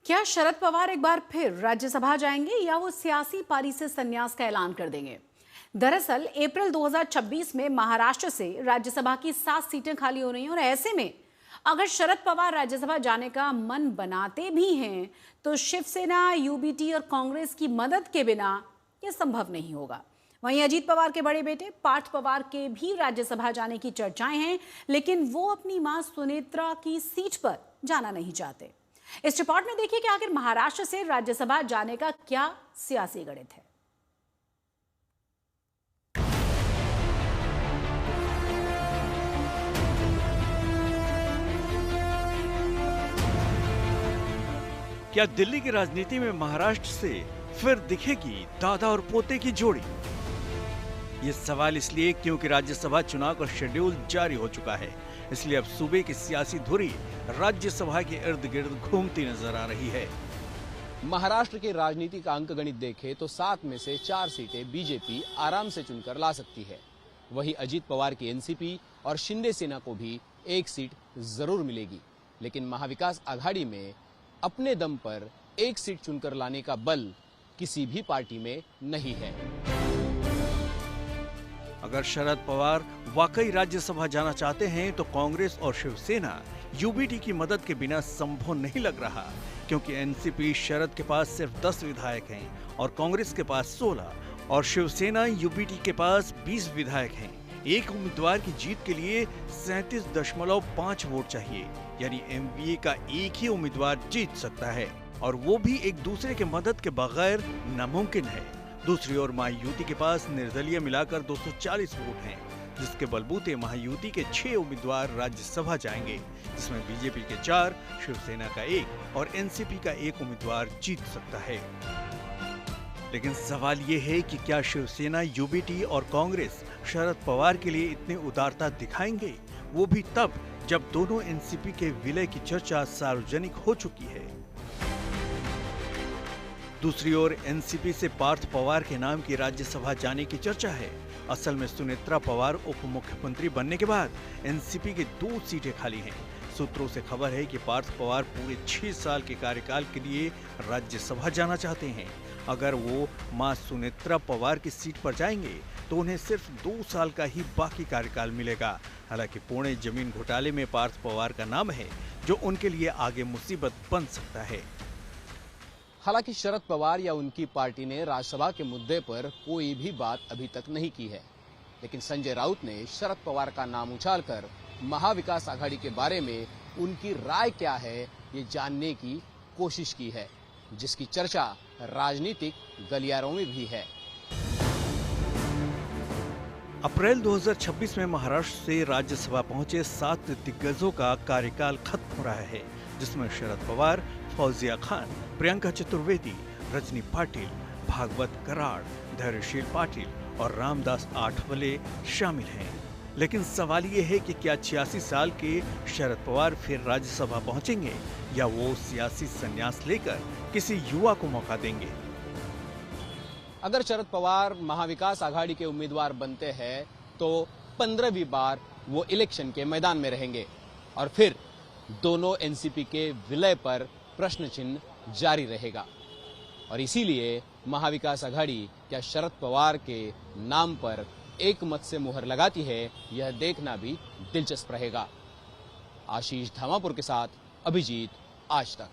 क्या शरद पवार एक बार फिर राज्यसभा जाएंगे या वो सियासी पारी से संन्यास का ऐलान कर देंगे? दरअसल अप्रैल 2026 में महाराष्ट्र से राज्यसभा की 7 सीटें खाली हो रही हैं और ऐसे में अगर शरद पवार राज्यसभा जाने का मन बनाते भी हैं तो शिवसेना, यूबीटी और कांग्रेस की मदद के बिना यह संभव नहीं होगा। वहीं अजीत पवार के बड़े बेटे पार्थ पवार के भी राज्यसभा जाने की चर्चाएं हैं, लेकिन वो अपनी मां सुनेत्रा की सीट पर जाना नहीं चाहते। इस रिपोर्ट में देखिए कि आखिर महाराष्ट्र से राज्यसभा जाने का क्या सियासी गणित है। क्या दिल्ली की राजनीति में महाराष्ट्र से फिर दिखेगी दादा और पोते की जोड़ी? ये सवाल इसलिए क्योंकि राज्यसभा चुनाव का शेड्यूल जारी हो चुका है, इसलिए अब सूबे की सियासी धुरी राज्यसभा के इर्द गिर्द घूमती नजर आ रही है। महाराष्ट्र के राजनीति का अंकगणित देखें तो 7 में से 4 सीटें बीजेपी आराम से चुनकर ला सकती है। वहीं अजीत पवार की एनसीपी और शिंदे सेना को भी 1 सीट जरूर मिलेगी, लेकिन महाविकास आघाड़ी में अपने दम पर 1 सीट चुनकर लाने का बल किसी भी पार्टी में नहीं है। अगर शरद पवार वाकई राज्यसभा जाना चाहते हैं तो कांग्रेस और शिवसेना यूबीटी की मदद के बिना संभव नहीं लग रहा, क्योंकि एनसीपी शरद के पास सिर्फ 10 विधायक हैं और कांग्रेस के पास 16 और शिवसेना यूबीटी के पास 20 विधायक हैं। एक उम्मीदवार की जीत के लिए 37.5 वोट चाहिए, यानी एमवीए का एक ही उम्मीदवार जीत सकता है और वो भी एक दूसरे के मदद के बगैर नामुमकिन है। दूसरी ओर महायुति के पास निर्दलीय मिलाकर 240 वोट हैं, जिसके बलबूते महायुति के 6 उम्मीदवार राज्यसभा जाएंगे, जिसमें बीजेपी के 4, शिवसेना का 1 और एनसीपी का 1 उम्मीदवार जीत सकता है। लेकिन सवाल ये है कि क्या शिवसेना, यूबीटी और कांग्रेस शरद पवार के लिए इतनी उदारता दिखाएंगे, वो भी तब जब दोनों एनसीपी के विलय की चर्चा सार्वजनिक हो चुकी है। दूसरी ओर एनसीपी से पार्थ पवार के नाम की राज्यसभा जाने की चर्चा है। असल में सुनेत्रा पवार उप मुख्यमंत्री बनने के बाद एनसीपी की 2 सीटें खाली हैं। सूत्रों से खबर है कि पार्थ पवार पूरे 6 साल के कार्यकाल के लिए राज्यसभा जाना चाहते हैं। अगर वो मां सुनेत्रा पवार की सीट पर जाएंगे तो उन्हें सिर्फ 2 साल का ही बाकी कार्यकाल मिलेगा। हालांकि पुणे जमीन घोटाले में पार्थ पवार का नाम है, जो उनके लिए आगे मुसीबत बन सकता है। हालांकि शरद पवार या उनकी पार्टी ने राज्यसभा के मुद्दे पर कोई भी बात अभी तक नहीं की है, लेकिन संजय राउत ने शरद पवार का नाम उछालकर महाविकास आघाड़ी के बारे में उनकी राय क्या है ये जानने की कोशिश की है, जिसकी चर्चा राजनीतिक गलियारों में भी है। अप्रैल 2026 में महाराष्ट्र से राज्यसभा पहुंचे 7 दिग्गजों का कार्यकाल खत्म हो रहा है, जिसमें शरद पवार, फौजिया खान, प्रियंका चतुर्वेदी, रजनी पाटिल, भागवत कराड़, धैर्यशील पाटिल और रामदास आठवले शामिल हैं। लेकिन सवाल ये है कि क्या 86 साल के शरद पवार फिर राज्यसभा पहुंचेंगे या वो सियासी संन्यास लेकर किसी युवा को मौका देंगे? अगर शरद पवार महाविकास आघाड़ी के उम्मीदवार बनते हैं तो 15वीं बार वो इलेक्शन के मैदान में रहेंगे और फिर दोनों एनसीपी के विलय पर प्रश्न चिन्ह जारी रहेगा। और इसीलिए महाविकास आघाड़ी क्या शरद पवार के नाम पर एक मत से मुहर लगाती है, यह देखना भी दिलचस्प रहेगा। आशीष धामापुर के साथ अभिजीत, आज तक।